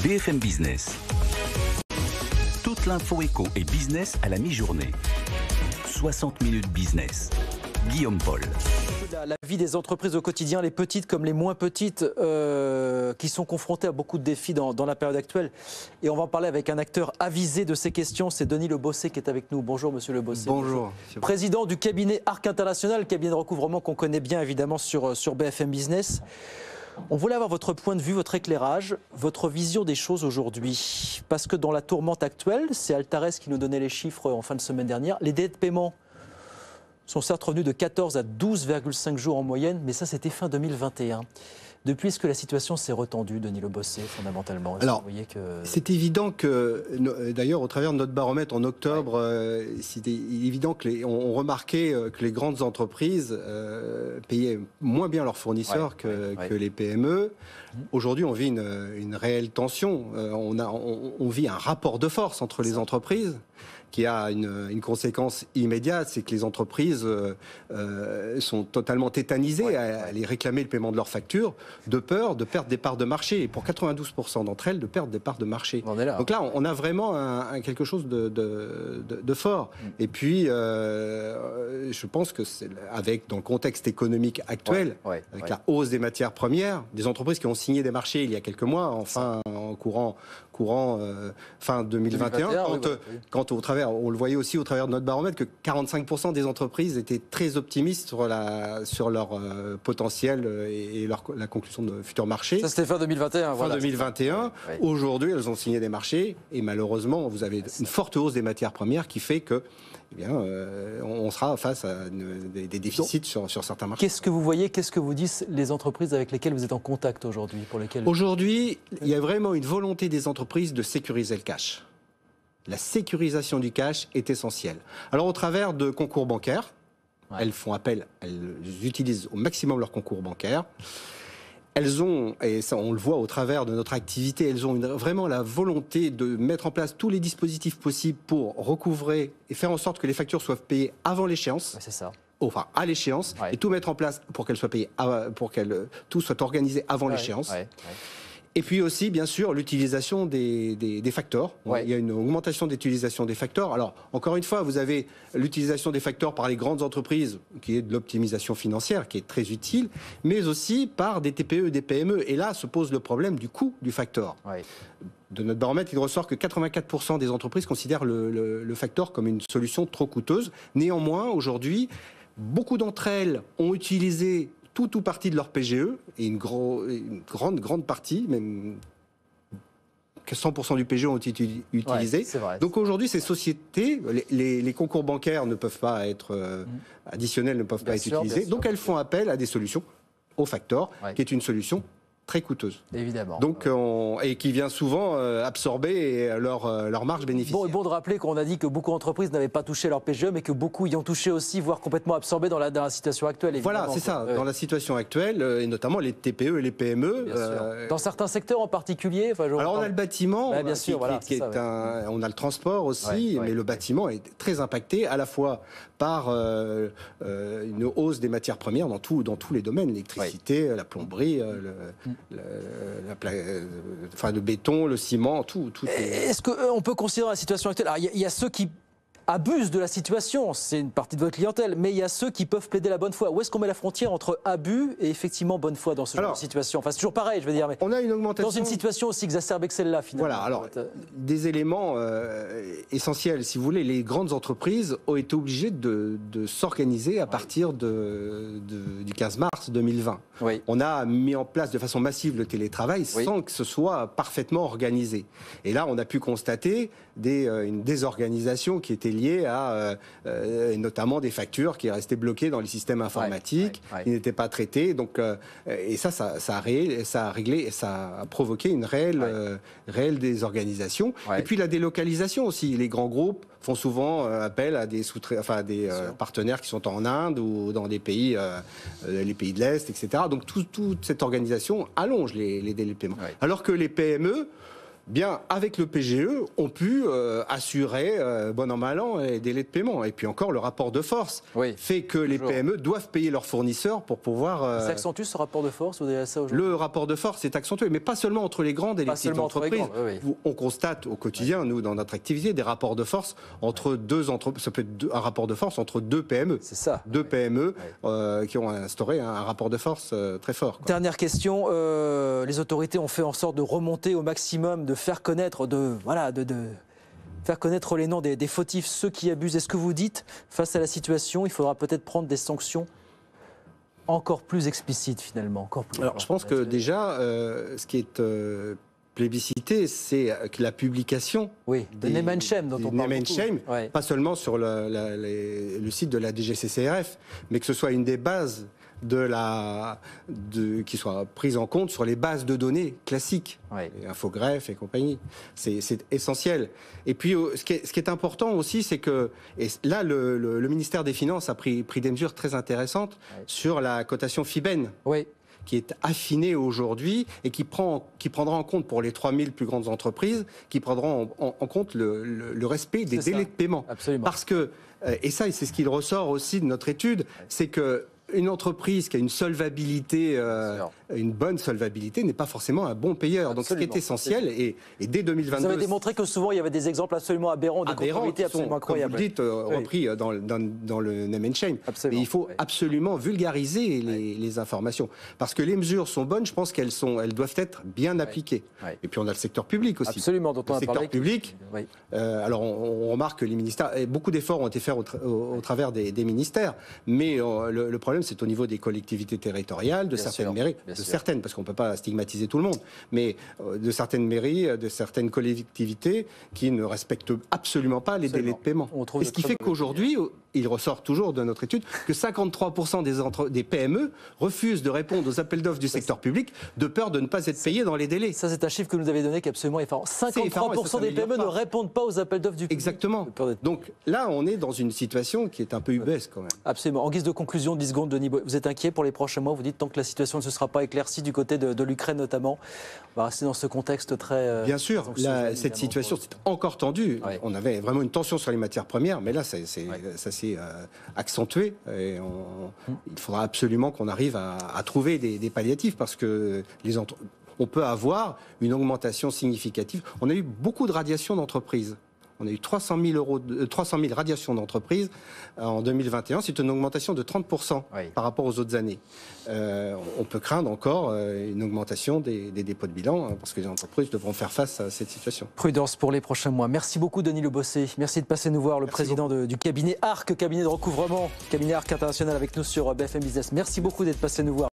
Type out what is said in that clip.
BFM Business. Toute l'info éco et business à la mi-journée. 60 minutes business. Guillaume Paul. La vie des entreprises au quotidien, les petites comme les moins petites, qui sont confrontées à beaucoup de défis dans la période actuelle. Et on va en parler avec un acteur avisé de ces questions, c'est Denis Le Bossé qui est avec nous. Bonjour Monsieur Le Bossé. Bonjour. Président du cabinet Arc International, cabinet de recouvrement qu'on connaît bien évidemment sur BFM Business. On voulait avoir votre point de vue, votre éclairage, votre vision des choses aujourd'hui. Parce que dans la tourmente actuelle, c'est Altares qui nous donnait les chiffres en fin de semaine dernière, les délais de paiement sont certes revenus de 14 à 12,5 jours en moyenne, mais ça c'était fin 2021. Depuis, est-ce que la situation s'est retendue, Denis Le Bossé, fondamentalement? Alors, c'est évident que, d'ailleurs, au travers de notre baromètre en octobre, c'était évident qu'on remarquait que les grandes entreprises payaient moins bien leurs fournisseurs que les PME. Aujourd'hui, on vit une réelle tension. On vit un rapport de force entre les entreprises qui a une conséquence immédiate, c'est que les entreprises sont totalement tétanisées à aller réclamer le paiement de leurs factures, de peur de perdre des parts de marché, et pour 92% d'entre elles, de perdre des parts de marché. Donc là, on a vraiment quelque chose de fort. Et puis, je pense que dans le contexte économique actuel, avec la hausse des matières premières, des entreprises qui ont signé des marchés il y a quelques mois, en courant fin 2021, quand au travers, on le voyait aussi au travers de notre baromètre, que 45% des entreprises étaient très optimistes sur leur potentiel et la conclusion de futurs marchés. Ça, c'était fin 2021. Fin 2021. Aujourd'hui, elles ont signé des marchés et malheureusement, vous avez une forte hausse des matières premières qui fait que on sera face à des déficits sur certains marchés. Qu'est-ce que vous voyez, qu'est-ce que vous disent les entreprises avec lesquelles vous êtes en contact aujourd'hui, Aujourd'hui, il y a vraiment une volonté des entreprises de sécuriser le cash. La sécurisation du cash est essentielle. Alors, au travers de concours bancaires, elles font appel, elles utilisent au maximum leur concours bancaire. Elles ont, et ça on le voit au travers de notre activité, elles ont vraiment la volonté de mettre en place tous les dispositifs possibles pour recouvrer et faire en sorte que les factures soient payées avant l'échéance. C'est ça. Enfin, à l'échéance, et tout mettre en place pour qu'elles soient payées, pour que tout soit organisé avant l'échéance. Et puis aussi, bien sûr, l'utilisation des factors. Il y a une augmentation d'utilisation des factors. Alors, encore une fois, vous avez l'utilisation des factors par les grandes entreprises, qui est de l'optimisation financière, qui est très utile, mais aussi par des TPE et des PME. Et là, se pose le problème du coût du factor. De notre baromètre, il ressort que 84% des entreprises considèrent le factor comme une solution trop coûteuse. Néanmoins, aujourd'hui, beaucoup d'entre elles ont utilisé tout ou partie de leur PGE, et une grande partie, même 100% du PGE ont été utilisés. Donc aujourd'hui, ces sociétés, les concours bancaires ne peuvent pas être additionnels, ne peuvent pas être utilisés. Donc elles font appel à des solutions, au factor, qui est une solution très coûteuse. Évidemment. Donc, et qui vient souvent absorber leur marge bénéficiaire. Bon de rappeler qu'on a dit que beaucoup d'entreprises n'avaient pas touché leur PGE, mais que beaucoup y ont touché aussi, voire complètement absorbé dans la situation actuelle. Voilà, c'est ça. Dans la situation actuelle, et notamment les TPE et les PME. Dans certains secteurs en particulier. Alors on a le bâtiment, bien sûr, on a le transport aussi, mais le bâtiment est très impacté à la fois par une hausse des matières premières dans tous les domaines, l'électricité, la plomberie, le béton, le ciment, tout. Est-ce qu'on peut considérer la situation actuelle? Alors, il y a ceux qui abusent de la situation, c'est une partie de votre clientèle, mais il y a ceux qui peuvent plaider la bonne foi. Où est-ce qu'on met la frontière entre abus et effectivement bonne foi dans ce genre de situation? Enfin, c'est toujours pareil, je veux dire, mais on a une augmentation dans une situation aussi exacerbée que celle-là, finalement. Voilà, alors, des éléments essentiels, si vous voulez, les grandes entreprises ont été obligées de s'organiser à partir du 15 mars 2020. On a mis en place de façon massive le télétravail sans que ce soit parfaitement organisé. Et là, on a pu constater une désorganisation qui était liée à notamment des factures qui restaient bloquées dans les systèmes informatiques, qui n'étaient pas traitées. Donc, et ça a provoqué une réelle désorganisation. Et puis la délocalisation aussi. Les grands groupes font souvent appel à des partenaires qui sont en Inde ou dans les pays de l'Est, etc. Donc toute cette organisation allonge les délais de paiement. Alors que les PME bien, avec le PGE, ont pu assurer, bon an, mal an, les délais de paiement. Et puis encore, le rapport de force fait que les PME doivent payer leurs fournisseurs pour pouvoir... Ça accentue ce rapport de force, vous avez ça aujourd'hui? Le rapport de force est accentué, mais pas seulement entre les grandes et les petites entreprises. On constate au quotidien, nous, dans notre activité, des rapports de force entre deux entreprises. Ça peut être un rapport de force entre deux PME. C'est ça. Deux PME qui ont instauré un rapport de force très fort. Dernière question. Les autorités ont fait en sorte de remonter au maximum, de faire connaître, faire connaître les noms des fautifs, ceux qui abusent. Est-ce que vous dites, face à la situation, il faudra peut-être prendre des sanctions encore plus explicites finalement, encore plus? Alors, je pense que déjà, ce qui est plébiscité, c'est que la publication de name and shame dont on parle name and beaucoup. Shame, pas seulement sur le site de la DGCCRF, mais que ce soit une des bases qui soit prise en compte sur les bases de données classiques, les infogreffes et compagnie. C'est essentiel. Et puis, ce qui est important aussi, c'est que là, le ministère des Finances a pris des mesures très intéressantes sur la cotation FIBEN. Qui est affinée aujourd'hui et qui prendra en compte pour les 3000 plus grandes entreprises, qui prendront en compte le respect des délais de paiement. Absolument. Parce que, et ça, c'est ce qu'il ressort aussi de notre étude, c'est que une entreprise qui a une solvabilité, une bonne solvabilité, n'est pas forcément un bon payeur. Donc, ce qui est essentiel, et dès 2022... Vous avez démontré que souvent, il y avait des exemples absolument aberrants, des conformités absolument incroyables. Comme vous le dites, repris dans le name and shame. Mais il faut absolument vulgariser les informations. Parce que les mesures sont bonnes, je pense qu'elles doivent être bien appliquées. Et puis, on a le secteur public aussi. Absolument, dont on a parlé. Le secteur public, alors on remarque que les ministères... Beaucoup d'efforts ont été faits au travers des ministères, mais le problème, c'est au niveau des collectivités territoriales, de certaines mairies, certaines, parce qu'on ne peut pas stigmatiser tout le monde, mais de certaines mairies, de certaines collectivités qui ne respectent absolument pas les délais de paiement. Et ce qui fait qu'aujourd'hui, il ressort toujours de notre étude que 53% des PME refusent de répondre aux appels d'offres du secteur public de peur de ne pas être payés dans les délais. Ça, c'est un chiffre que nous avez donné qui est absolument effarant. 53% des PME ne répondent pas aux appels d'offres du public. Exactement. Donc là, on est dans une situation qui est un peu ubuesque quand même. Absolument. En guise de conclusion, 10 secondes, Denis, vous êtes inquiet pour les prochains mois? Vous dites tant que la situation ne se sera pas éclaircie du côté de l'Ukraine notamment, on va rester dans ce contexte très... Bien sûr, cette situation c'est encore tendue. On avait vraiment une tension sur les matières premières, mais là, ça s'est accentué. Et il faudra absolument qu'on arrive à trouver des palliatifs parce que on peut avoir une augmentation significative. On a eu beaucoup de radiations d'entreprises. On a eu 300 000 radiations d'entreprises en 2021. C'est une augmentation de 30% par rapport aux autres années. On peut craindre encore une augmentation des dépôts de bilan parce que les entreprises devront faire face à cette situation. Prudence pour les prochains mois. Merci beaucoup, Denis Le Bossé. Merci de passer nous voir, le président du cabinet ARC, cabinet de recouvrement, cabinet ARC International avec nous sur BFM Business. Merci beaucoup d'être passé nous voir.